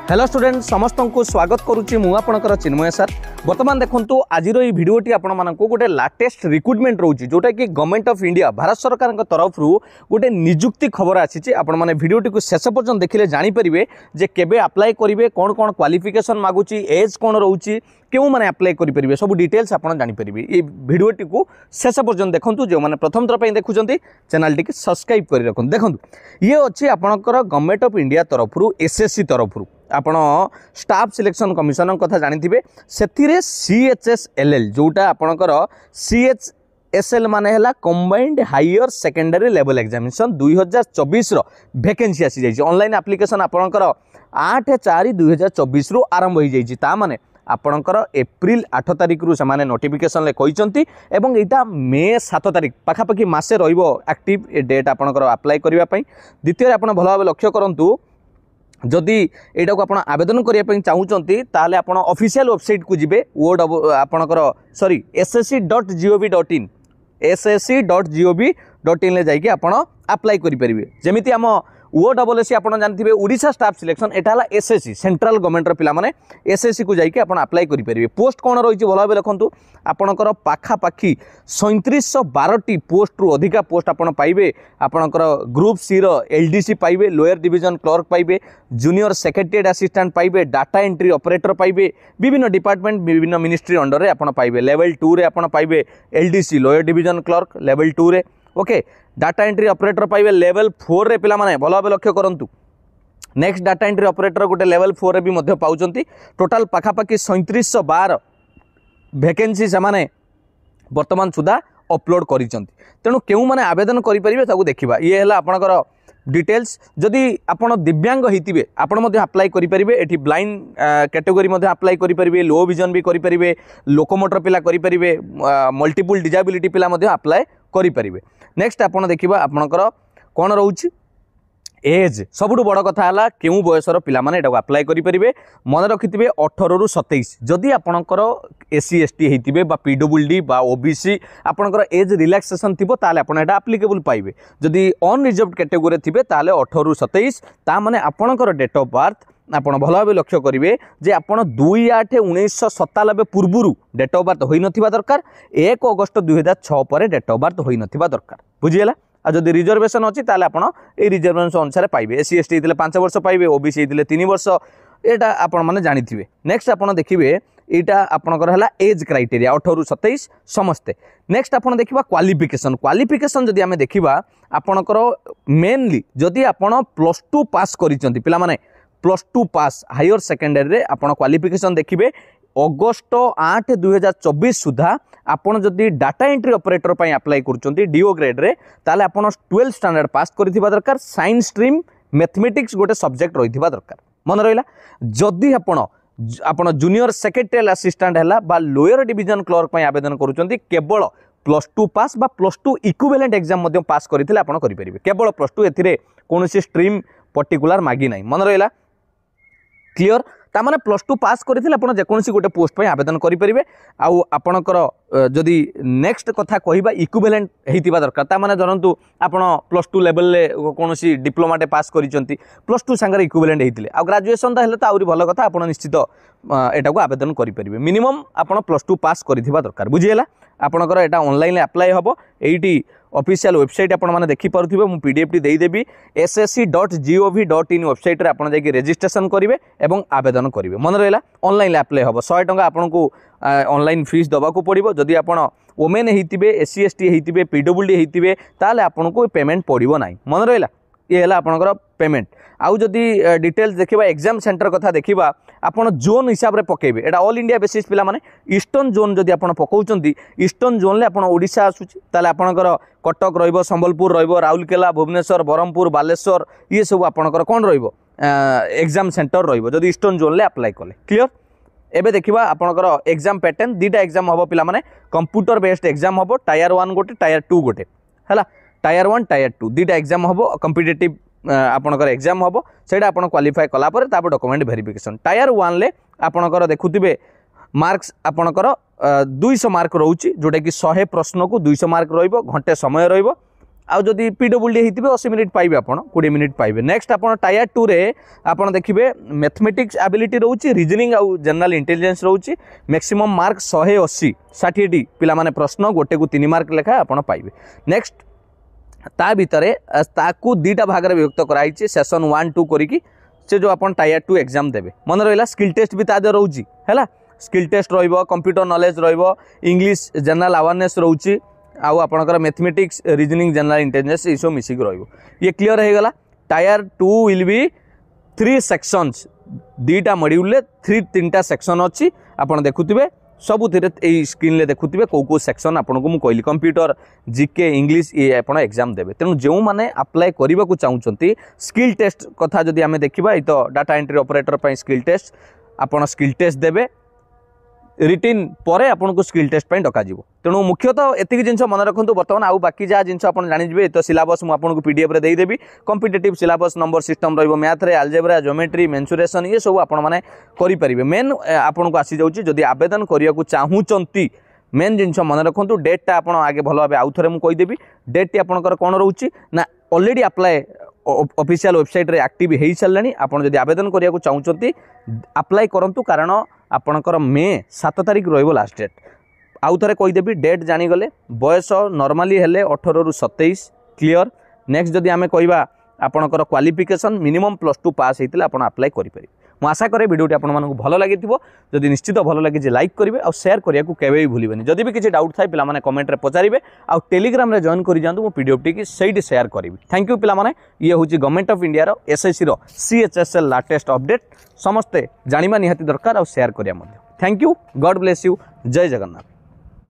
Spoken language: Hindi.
हेलो स्टूडेंट समस्त को स्वागत करुच्ची मु आपणकर चिन्मय सर। बर्तमान देखंतु आज भिडियोटी आपण मानक गोटे लाटेस्ट रिक्रुटमेंट रोची जोटा कि गवर्नमेंट ऑफ इंडिया भारत सरकार तरफ गोटे निजुक्ति खबर आसी आपण मैंने भिडियोटी को शेष पर्यंत देखिले जानीपर जे केबे अप्लाई करेंगे कौन कौन क्वालिफिकेशन मागुची एज कौन रोची क्यों मैंने अप्लाई करेंगे सब डिटेल्स आप जानीपर ये भिडियोटी को शेष पर्यंत देखूँ जो मैंने प्रथम थर देखुं चैनल टी सब्सक्राइब कर रखुँ। देखो ये अच्छी आपणकर गवर्नमेंट ऑफ इंडिया तरफ एसएससी तरफ आपण स्टाफ सिलेक्शन कमिशन कथा जानी से CHSLL जोटा आपणकर CHSL माने है combined higher secondary level examination 2024 vacancy आसी जाइए। ऑनलाइन एप्लिकेशन आपणकर 8/4/2024 रु आरंभ हो जाइए। ता माने आपणकर एप्रिल 8 तारिख रु से नोटिफिकेशन कहते एवं यहाँ मे 7 तारिख पाखापाखि मासे एक्टिव डेट आपणकर अप्लाई करने। द्वितीय आप भल भाव लक्ष्य करूँ जदि यहाँ को आप आवेदन करने चाहूँगी ताले आप ऑफिशियल वेबसाइट को जी वर्ड आपणकर सॉरी ssc.gov.in ssc.gov.in जाकि आप अप्लाई करेंगे। जमीती आम OSSC आप जानते ओडिशा स्टाफ सिलेक्शन एटा एसएससी सेंट्रल गवर्नमेंट पिला माने एसएससी को जाकि आप अप्लाई करेंगे। पोस्ट कौन रही भल भाव देखो आपणकर पाखापाखि 3712 पोस्ट रु अधिका पोस्ट आप पाइबे। आपणकर ग्रुप सी रो LDC पाइबे, लोअर डिवीजन क्लर्क पाइबे, जूनियर सेक्रेटरीट असिस्टेंट पाइबे, डाटा एंट्री ऑपरेटर पाइबे, विभिन्न डिपार्टमेंट विभिन्न मिनिस्ट्री अंडर रे आप पाइबे। लेवल 2 रे आप पाइबे LDC lower division clerk level 2 रे ओके। डाटा एंट्री ऑपरेटर पाइबे लेवल 4 रे पिला माने भल भाव लक्ष्य करंतु। नेक्स्ट डाटा एंट्री ऑपरेटर गोटे लेवल 4 रे भी मध्य पाउचंती। टोटाल पाखापाखि 3712 वैकेंसी से माने वर्तमान सुधा अपलोड करिसंती। तेणु केउ माने आवेदन करि परिबे ताकू देखिबा। ये हला आपनकर डिटेल्स। जदि आपण दिव्यांग होइतिबे आपण मध्ये अप्लाई करि परिबे। एठी ब्लाइंड कैटेगरी मध्ये अप्लाई करि परिबे, लो विजन भी करि परिबे, लोकोमोटर पिला करि परिबे, मल्टीपल डिसेबिलिटी पिला मध्ये अप्लाई करि परिबे। नेक्स्ट आपण देखिबा आपनकर कोन रहउची एज सबुठ बड़ कथा है क्यों बयसर पिला माने एटा अप्लाई करेंगे। मन रखिथे 18 रु 27 जदि आपणकर SC ST होइतिबे बा PWD बा OBC आपणकर एज रिलैक्सेशन थिबो ताले आपण एटा एप्लीकेबल पाइबे। जदि अनरिजर्व्ड कैटेगरी थिबे ताले 18 रु 27 ता माने आपणकर डेट ऑफ बर्थ आपण भल भाव लक्ष्य करेंगे जे आपण 2/8/1997 पूर्व डेट ऑफ बर्थ होई नथिबा दरकार। 1 अगस्त 2006 पर डेट ऑफ बर्थ होई नथिबा दरकार। बुझिएला। आ जदि रिजर्वेशन अच्छी ताले आपण ए रिजर्वेशन अनुसार पाइबे। SC ST होइतिले 5 वर्ष पाइबे, OBC होइतिले 3 वर्ष एटा आपण माने जानिथिबे। नेक्स्ट आपण देखिबे एटा आपणकर हला एज क्राइटेरिया 18 रु 27 समस्ते। नेक्स्ट आपण देखिबा क्वालिफिकेशन। क्वालिफिकेशन जदि आमे देखिबा आपणकर मेनली जदि आपण +2 पास करिसंती पिला माने +2 पास हायर सेकेंडरी रे आपण क्वालिफिकेशन देखिबे अगस्त 8 2024 सुधा आपण जदि डाटा एंट्री ऑपरेटर पई अप्लाई करूचंती DO ग्रेड रे ताले आपण 12 स्टैंडर्ड पास करिथिबा दरकार। साइंस स्ट्रीम मैथमेटिक्स गोटे सब्जेक्ट रहिथिबा दरकार। मन रहिला। जदि आपण जूनियर सेक्रेटरीट असिस्टेंट हैला बा लोअर डिवीजन क्लर्क पई आवेदन करूचंती केवल +2 पास बा +2 इक्विवेलेंट एग्जाम मध्ये पास करिथिले आपण करि परिबे। केवल +2 एथिरे कोनोसी स्ट्रीम पर्टिकुलर मागी नाही। मन रहिला क्लियर। तामाने +2 पास करथिले आपण जेकोनसी गोटे पोस्ट पे आवेदन करि परिबे। आउ आपणकर जदि नेक्स्ट कथा कहिबा इक्विवेलेंट हेतिबा दरकार। तामाने जनंतु आपण +2 लेवल ले कोनोसी डिप्लोमाटे पास करिसंती +2 संगर इक्विवेलेंट हेतिले आ ग्रेजुएशन ता हेले ता आउरी भलो कथा आपण निश्चित एटा को आवेदन करि परिबे। मिनिमम आपण +2 पास करिथिबा दरकार। बुझिएला। आपणकर एटा ऑनलाइन अप्लाई हबो। एइटी ऑफिशियल वेबसाइट आपण माने देखि पारुथिबे। मु PDF टी देई देबी ssc.gov.in वेबसाइट रे आपण जाकि रजिस्ट्रेशन करिवे एवं आवेदन करिवे। मन रहला ऑनलाइन अप्लाई हबो। 100 टंका आपण को ऑनलाइन फीस दबा को पड़िबो। जदि आपण वुमेन हेतिबे, SC ST हेतिबे, PWD हेतिबे ताले आपण को पेमेंट पड़िबो नाही। मन रहला। ये है आपणकर पेमेंट। आउ जदि डिटेल्स देखिबा एग्जाम सेंटर कथा देखिबा आपण जोन हिसाब रे पकेबे। एटा ऑल इंडिया बेसिस पिला माने ईस्टर्न जोन जदि आपण पकाउचंती ईस्टर्न जोन ले आपण ओडिशा आसुची ताले आपणकर कटक रहइबो, संबलपुर रहइबो, राउरकेला, भुवनेश्वर, बरहमपुर, बालेश्वर ये सब आपणकर कोन रहइबो एग्जाम सेंटर रहइबो जदि ईस्टर्न जोन ले अप्लाई कले। क्लियर। एबे देखिबा आपणकर एग्जाम पैटर्न दीटा एग्जाम हबो पिला माने कंप्यूटर बेस्ड एग्जाम हबो। टायर 1 गोटे, टायर 2 गोटे हला। टायर 1 टायर 2 दीटा एग्जाम हबो। कॉम्पिटिटिव आपणकर एग्जाम हबो सेटा आपण क्वालिफाई कला पर तापर डॉक्यूमेंट वेरिफिकेशन। टायर 1 ले आपणकर देखुथिबे मार्क्स आपणकर 200 मार्क रहउची जोटा कि 100 प्रश्न को 200 मार्क रहइबो। घंटे समय रहइबो। आउ जदि पीडब्ल्यूडी होते 80 मिनिट पाइबे आप 20 मिनिट पाइबे। नेक्स्ट आप टायर 2 रे आप देखिए मैथमेटिक्स एबिलिटी रोचे रीजनिंग आउ जनरल इंटेलिजेंस रोचे मैक्सिमम मार्क 180 60 पिला माने प्रश्न गोटे को 3 मार्क लेखा आप पाइबे। नेक्स्ट ता भितर ताकू दुईटा भाग में विभक्त कराई सेसन 1 2 करी से जो आप टायर 2 एग्जाम देवे मन रहा स्किल टेस्ट भी तादे रोची है skill test computer knowledge English general awareness रोची आउ आपणकर मैथमेटिक्स रीजनिंग जनरल इंटेलिजेंस ये सब मिसिक ये क्लीयर हो गला। टायर 2 विल बी 3 सेक्शंस दीटा मॉड्यूल 3टा सेक्शन अच्छी आपड़ देखुवे सबुथिरे स्क्रीन रे देखुवे कौ सेक्शन आपको मुझे कहली कंप्यूटर जीके इंग्लिश ये आप एग्जाम देवे। तेणु जो मैंने अप्लाई करने को चाहते स्किल टेस्ट कथा जदि आम देखा ये तो डाटा एंट्री ऑपरेटर पर स्किल टेस्ट आपड़ स्किल टेस्ट देवे रिटिन परे आपको स्किल टेस्ट पर डक तेणु मुख्यतः एतिक जिन मन रखु बर्तमान आउ बाकी जहाँ जिन आप जाने तो सिलेबस मुझे पीडीएफ रे देदेवी कॉम्पिटिटिव सिलेबस नंबर सिस्टम रही मैथ रे अलजेब्रा ज्योमेट्री मेंसुरेशन ये सब आपण मैंने करेंगे। मेन आपन को आसी जाऊँगी जदि आवेदन करने को चाहूँगी मेन जिन मन रखु डेटा आप आगे भल भाव आउ थे मुझे कहीदेवी डेट आपंकर कौन रोचे ना ऑलरेडी अप्लाई ऑफिशियल वेबसाइट रे एक्टिव हो सारे आपड़ जब आवेदन करने को चाहते अप्लाई करूँ कारण आपणकर मे 7 तारिख रही लास्ट डेट आउ थे कहीदेवी डेट जानीगले बयस नॉर्मली हेले 18 ରୁ 27 क्लियर। नेक्स्ट जदि आम कह आपणकर क्वालिफिकेशन मिनिमम +2 पास होते आप अप्लाई करेंगे। मुझे आशा करे वीडियोटी आपको भल लगी जदि निश्चित भल लगी लाइक करेंगे और शेयर करने को केवे भी भूलें। जदि भी किसी डाउट थाए पे कमेंट रे पचारे आउ टेलीग्राम रे जॉइन कर जातु पीडीएफ टी सही शेयर करी। थैंक यू पिला माने ये हूँ गवर्नमेंट ऑफ इंडिया रो एसएससी रो CHSL लाटेस्ट अपडेट समस्ते जानिबा निहाती दरकार और शेयर करिया। Thank you God bless you जय जगन्नाथ।